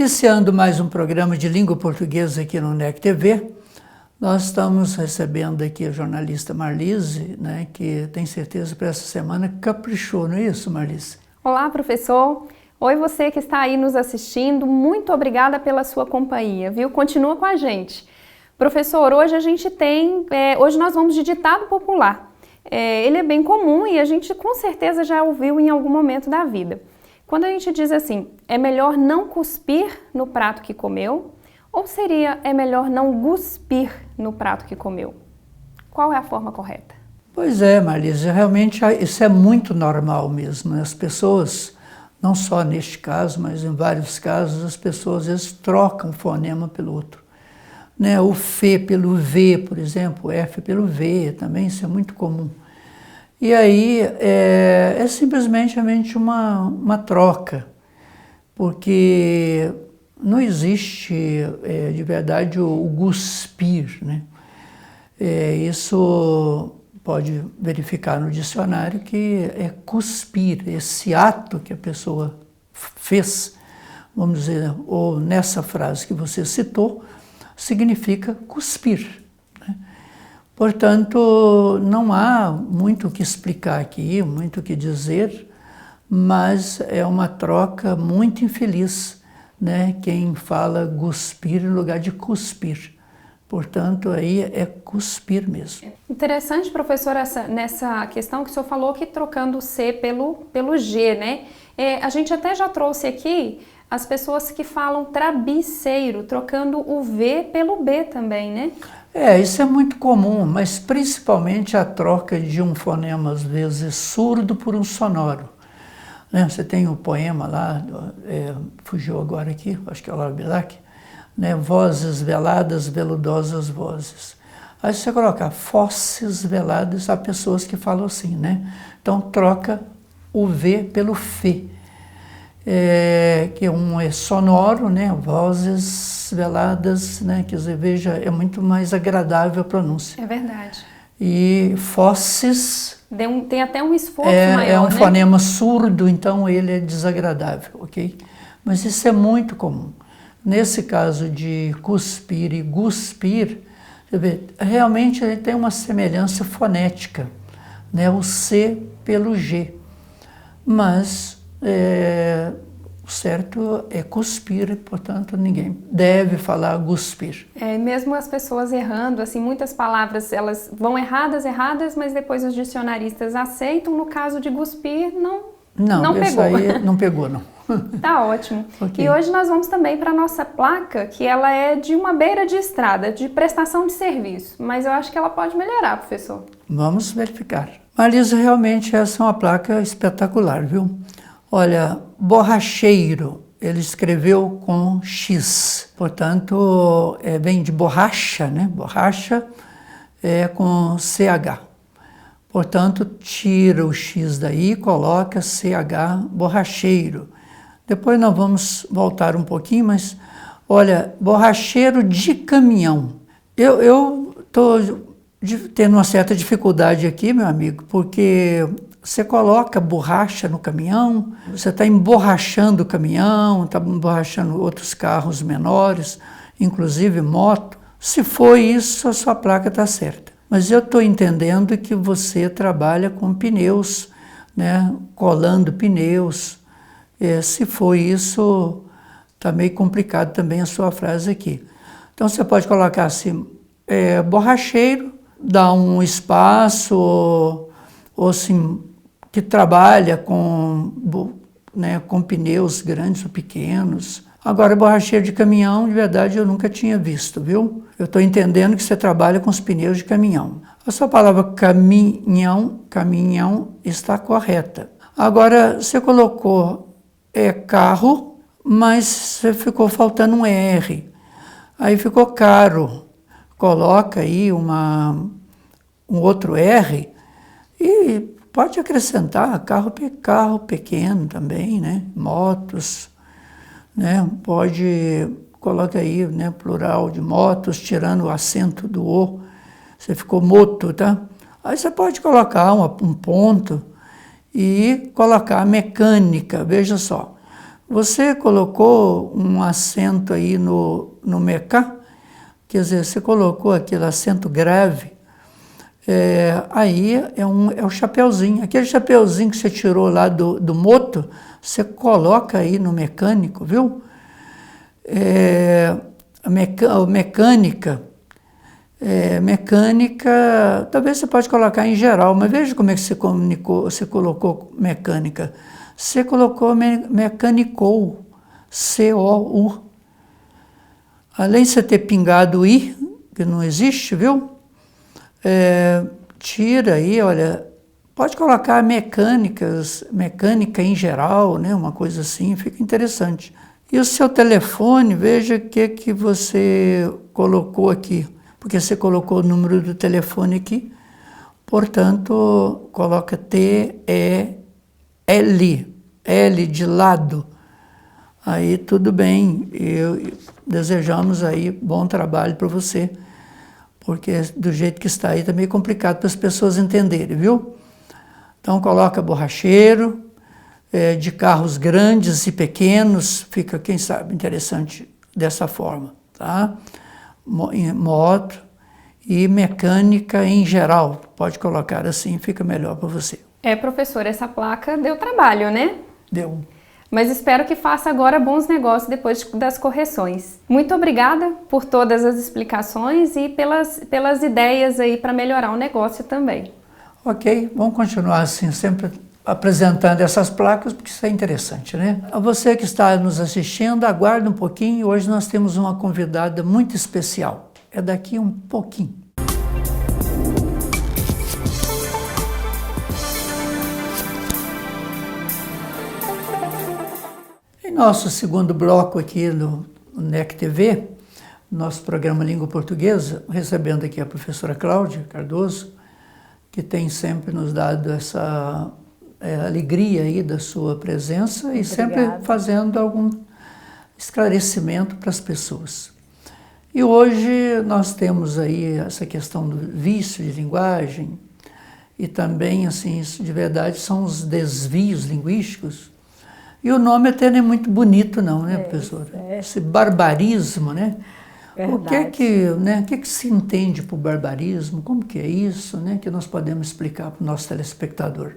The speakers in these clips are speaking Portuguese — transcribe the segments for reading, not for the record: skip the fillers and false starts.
Iniciando mais um programa de língua portuguesa aqui no NEC TV, nós estamos recebendo aqui a jornalista Marlise, né, que tem certeza para essa semana caprichou, não é isso, Marlise? Olá, professor. Oi, você que está aí nos assistindo, muito obrigada pela sua companhia, viu? Continua com a gente. Professor, hoje a gente hoje nós vamos de ditado popular. Ele é bem comum e a gente com certeza já ouviu em algum momento da vida. Quando a gente diz assim, é melhor não cuspir no prato que comeu, ou seria é melhor não cuspir no prato que comeu? Qual é a forma correta? Pois é, Marlise, realmente isso é muito normal mesmo, né? As pessoas, não só neste caso, mas em vários casos, as pessoas às vezes trocam um fonema pelo outro. Né? O F pelo V, por exemplo, o F pelo V, também isso é muito comum. E aí é simplesmente uma troca, porque não existe de verdade o cuspir, né? Isso pode verificar no dicionário que é cuspir, esse ato que a pessoa fez, vamos dizer, ou nessa frase que você citou, significa cuspir. Portanto, não há muito o que explicar aqui, muito o que dizer, mas é uma troca muito infeliz, né? Quem fala cuspir em lugar de cuspir. Portanto, aí é cuspir mesmo. Interessante, professor, nessa questão que o senhor falou que trocando o C pelo G, né? A gente até já trouxe aqui as pessoas que falam trabiceiro, trocando o V pelo B também, né? Isso é muito comum, mas principalmente a troca de um fonema, às vezes, surdo por um sonoro. Né? Você tem o poema lá, fugiu agora aqui, acho que é o Larbilac, né? Vozes veladas, veludosas vozes. Aí você coloca fosses veladas, há pessoas que falam assim, né? Então troca o V pelo F. Que um é sonoro, né? Vozes veladas, né? Quer dizer, veja, é muito mais agradável a pronúncia. É verdade. E fosses... Tem até um esforço maior, é um né? fonema surdo, então ele é desagradável, ok? Mas isso é muito comum. Nesse caso de cuspir e guspir, você vê, realmente ele tem uma semelhança fonética, né? O C pelo G. Mas o certo é cuspir, portanto ninguém deve falar cuspir. Mesmo as pessoas errando, assim, muitas palavras elas vão erradas, mas depois os dicionaristas aceitam. No caso de cuspir, não pegou. Aí não pegou, não. Tá ótimo. Okay. E hoje nós vamos também para a nossa placa, que ela é de uma beira de estrada, de prestação de serviço. Mas eu acho que ela pode melhorar, professor. Vamos verificar. Marlise, realmente essa é uma placa espetacular, viu? Olha, borracheiro, ele escreveu com X, portanto, vem de borracha, né? Borracha é com CH. Portanto, tira o X daí e coloca CH, borracheiro. Depois nós vamos voltar um pouquinho, mas, olha, borracheiro de caminhão. Eu estou tendo uma certa dificuldade aqui, meu amigo, porque você coloca borracha no caminhão, você está emborrachando o caminhão, está emborrachando outros carros menores, inclusive moto. Se for isso, a sua placa está certa. Mas eu estou entendendo que você trabalha com pneus, né? Colando pneus. Se for isso, está meio complicado também a sua frase aqui. Então você pode colocar assim, borracheiro, dá um espaço, ou assim, que trabalha com pneus grandes ou pequenos. Agora, borracheiro de caminhão, de verdade, eu nunca tinha visto, viu? Eu estou entendendo que você trabalha com os pneus de caminhão. A sua palavra caminhão está correta. Agora, você colocou carro, mas ficou faltando um R. Aí ficou caro. Coloca aí um outro R e pode acrescentar carro pequeno também, né? Motos, né? Coloca aí, né, plural de motos, tirando o acento do O. Você ficou moto, tá? Aí você pode colocar um ponto e colocar mecânica, veja só. Você colocou um acento aí no mecá, quer dizer, você colocou aquele acento grave, aí é o chapeuzinho. Aquele chapeuzinho que você tirou lá do moto, você coloca aí no mecânico, viu? Mecânica, talvez você pode colocar em geral, mas veja como é que você colocou mecânica. Você colocou mecanicou, C-O-U. Além de você ter pingado o I, que não existe, viu? Tira aí, olha, pode colocar mecânica em geral, né? Uma coisa assim, fica interessante. E o seu telefone, veja o que você colocou aqui, porque você colocou o número do telefone aqui, portanto, coloca T-E-L, L de lado. Aí tudo bem, desejamos aí bom trabalho para você, porque do jeito que está aí tá meio complicado para as pessoas entenderem, viu? Então coloca borracheiro, de carros grandes e pequenos, fica, quem sabe, interessante dessa forma, tá? Moto e mecânica em geral, pode colocar assim, fica melhor para você. Professor, essa placa deu trabalho, né? Deu. Mas espero que faça agora bons negócios depois das correções. Muito obrigada por todas as explicações e pelas ideias aí para melhorar o negócio também. Ok, vamos continuar assim, sempre apresentando essas placas, porque isso é interessante, né? A você que está nos assistindo, aguarde um pouquinho, hoje nós temos uma convidada muito especial. É daqui um pouquinho. Em nosso segundo bloco aqui no NEC TV, nosso programa Língua Portuguesa, recebendo aqui a professora Cláudia Cardoso, que tem sempre nos dado essa alegria aí da sua presença. Muito e sempre obrigada. Fazendo algum esclarecimento para as pessoas. E hoje nós temos aí essa questão do vício de linguagem e também, assim, isso de verdade são os desvios linguísticos. E o nome até não é muito bonito não, né, professora? Esse barbarismo, né? Verdade. O que se entende por barbarismo? Como que é isso, né? Que nós podemos explicar para o nosso telespectador?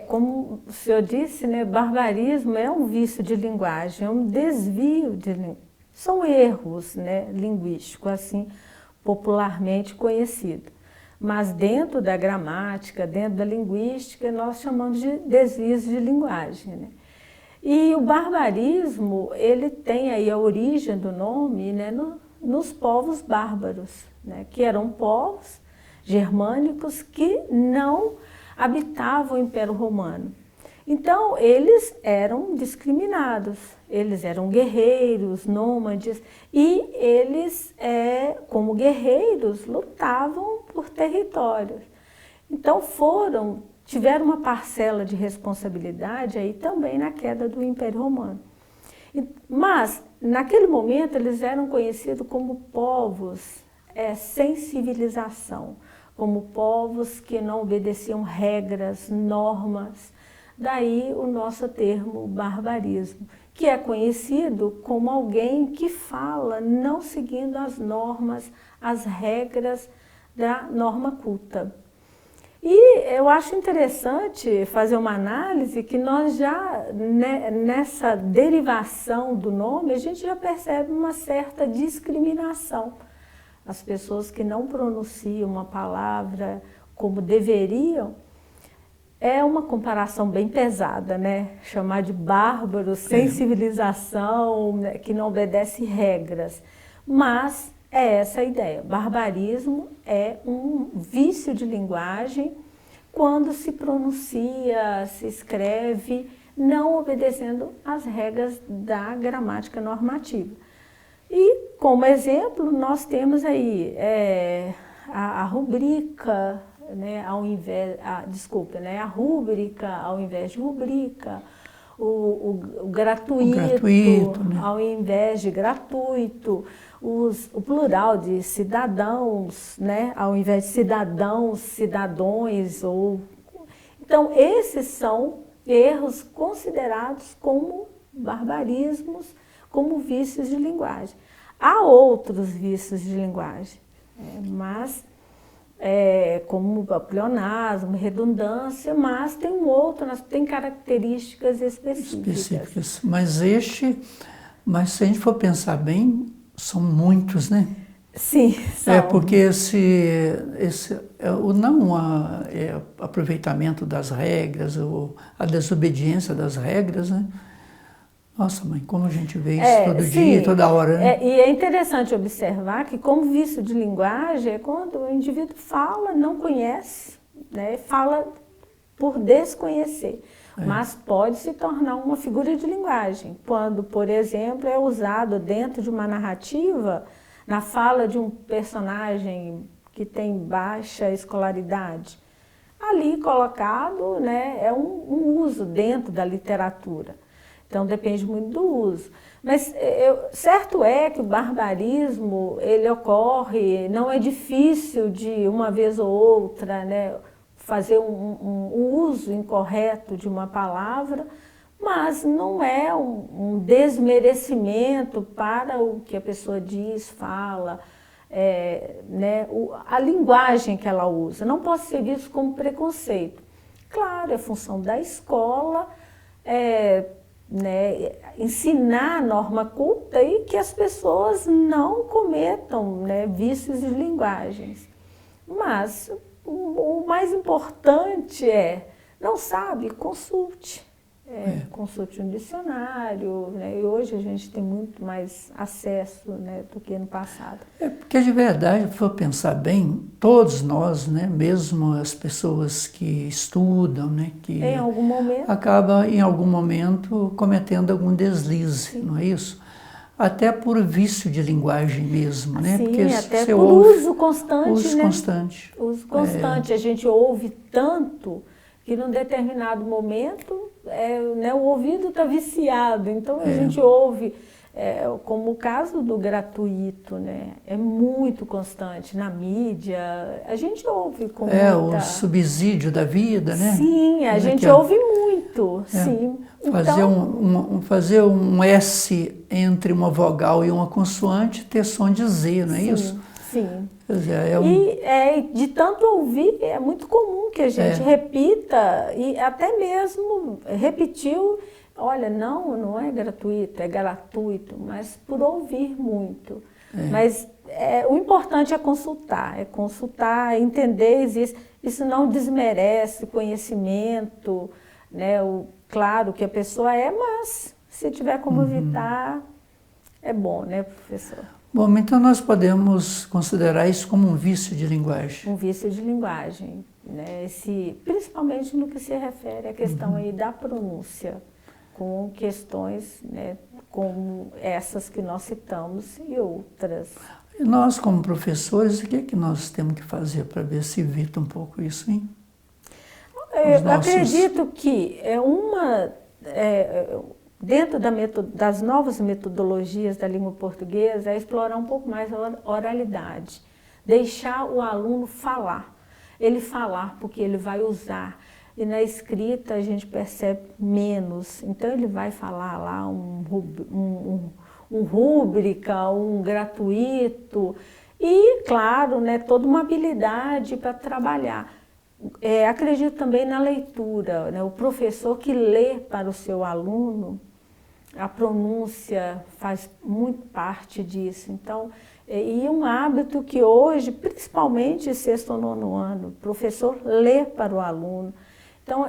Como o senhor disse, né, barbarismo é um vício de linguagem, é um desvio de linguagem. São erros, né, linguísticos, assim, popularmente conhecidos. Mas dentro da gramática, dentro da linguística, nós chamamos de desvios de linguagem, né? E o barbarismo, ele tem aí a origem do nome, né, nos povos bárbaros, né, que eram povos germânicos que não habitavam o Império Romano. Então, eles eram discriminados, eles eram guerreiros, nômades, e eles, como guerreiros, lutavam por territórios. Então, tiveram uma parcela de responsabilidade aí também na queda do Império Romano. Mas, naquele momento, eles eram conhecidos como povos sem civilização, como povos que não obedeciam regras, normas. Daí o nosso termo barbarismo, que é conhecido como alguém que fala não seguindo as normas, as regras da norma culta. E eu acho interessante fazer uma análise que nós já, nessa derivação do nome, a gente já percebe uma certa discriminação. As pessoas que não pronunciam uma palavra como deveriam, é uma comparação bem pesada, né? Chamar de bárbaro, sem civilização, né? Que não obedece regras. Mas é essa a ideia. Barbarismo é um vício de linguagem quando se pronuncia, se escreve, não obedecendo às regras da gramática normativa. E, como exemplo, nós temos aí a rubrica, né, a rúbrica ao invés de rubrica, o gratuito, né? Ao invés de gratuito, o plural de cidadãos, né, ao invés de cidadãos, cidadões. Então, esses são erros considerados como barbarismos como vícios de linguagem. Há outros vícios de linguagem, mas como pleonasmo, redundância, mas tem tem características específicas. Mas se a gente for pensar bem, são muitos, né? Sim, são. Porque o não aproveitamento das regras, ou a desobediência das regras, né? Nossa, mãe, como a gente vê isso todo dia, toda hora, né? E é interessante observar que, como vício de linguagem, é quando o indivíduo fala, não conhece, né? Fala por desconhecer, mas pode se tornar uma figura de linguagem. Quando, por exemplo, é usado dentro de uma narrativa, na fala de um personagem que tem baixa escolaridade, ali colocado, né, é um uso dentro da literatura. Então, depende muito do uso. Mas certo é que o barbarismo, ele ocorre, não é difícil de uma vez ou outra, né, fazer um uso incorreto de uma palavra, mas não é um desmerecimento para o que a pessoa diz, fala, né, a linguagem que ela usa. Não pode ser visto como preconceito. Claro, é função da escola, né, ensinar a norma culta e que as pessoas não cometam, né, vícios de linguagens. Mas o mais importante não sabe, consulte. Consulte um dicionário, né, e hoje a gente tem muito mais acesso, né, do que no passado. Porque de verdade, se for pensar bem, todos nós, né, mesmo as pessoas que estudam, né, que em algum momento acabam em algum momento cometendo algum deslize, não é isso? Até por vício de linguagem mesmo, né? Sim, porque até você por uso constante, uso né? constante. Uso constante. A gente ouve tanto que num determinado momento né, o ouvido está viciado, então a gente ouve, como o caso do gratuito, né, é muito constante na mídia, a gente ouve com muita... o subsídio da vida, né? Sim, a gente ouve muito, sim. Fazer um S entre uma vogal e uma consoante, ter som de Z, não é isso? Sim. Quer dizer, E de tanto ouvir, é muito comum que a gente repita, e até mesmo repetiu, olha, não é gratuito, é gratuito, mas por ouvir muito. Mas o importante é consultar, entender, isso não desmerece conhecimento, né? Claro que a pessoa mas se tiver como evitar, é bom, né, professor? Bom, então nós podemos considerar isso como um vício de linguagem. Um vício de linguagem, né? Principalmente no que se refere à questão aí da pronúncia, com questões, né, como essas que nós citamos e outras. E nós, como professores, o que é que nós temos que fazer para ver se evita um pouco isso, hein? Eu acredito que dentro das novas metodologias da língua portuguesa, é explorar um pouco mais a oralidade, deixar o aluno falar, ele falar porque ele vai usar, e na escrita a gente percebe menos, então ele vai falar lá um rúbrica, um gratuito, e claro, né, toda uma habilidade para trabalhar. Acredito também na leitura, né, o professor que lê para o seu aluno, a pronúncia faz muito parte disso. Então, e um hábito que hoje, principalmente sexto ou nono ano, o professor lê para o aluno. Então,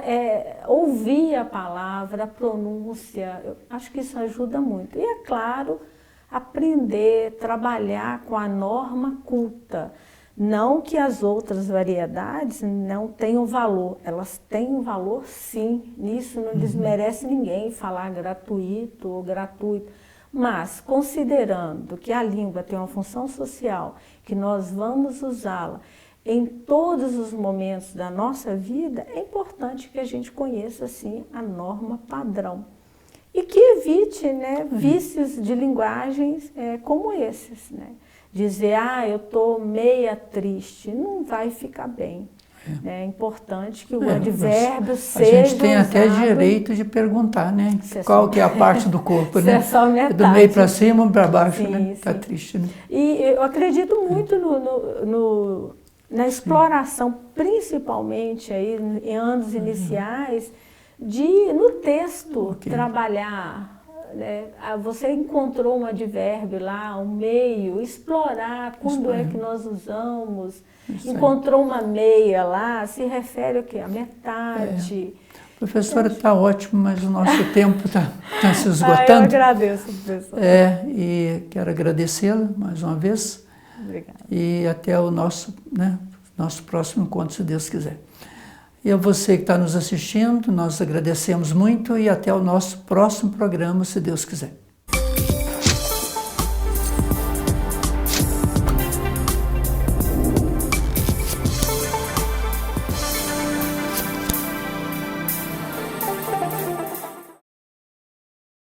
ouvir a palavra, a pronúncia, eu acho que isso ajuda muito. E, é claro, aprender, trabalhar com a norma culta. Não que as outras variedades não tenham valor, elas têm um valor sim, nisso não desmerece ninguém falar gratuito ou gratuito, mas considerando que a língua tem uma função social, que nós vamos usá-la em todos os momentos da nossa vida, é importante que a gente conheça sim a norma padrão e que evite, né, vícios de linguagens como esses, né? Dizer, eu estou meia triste, não vai ficar bem. É importante que o advérbio seja A gente tem até usado. direito de perguntar, né? Qual que é a parte do corpo, né? É só metade. Do meio para cima ou para baixo, Sim, né? Tá sim. triste, né? E eu acredito muito na exploração, principalmente aí em anos iniciais, no texto trabalhar. Né? Você encontrou um advérbio lá, um meio, explorar quando é que nós usamos. Encontrou uma meia lá, se refere ao quê? A metade. Professora, está ótimo, mas o nosso tempo está se Eu esgotando. agradeço, professor. E quero agradecê-la mais uma vez. Obrigada. E até o nosso próximo encontro, se Deus quiser. E a você que está nos assistindo, nós agradecemos muito e até o nosso próximo programa, se Deus quiser.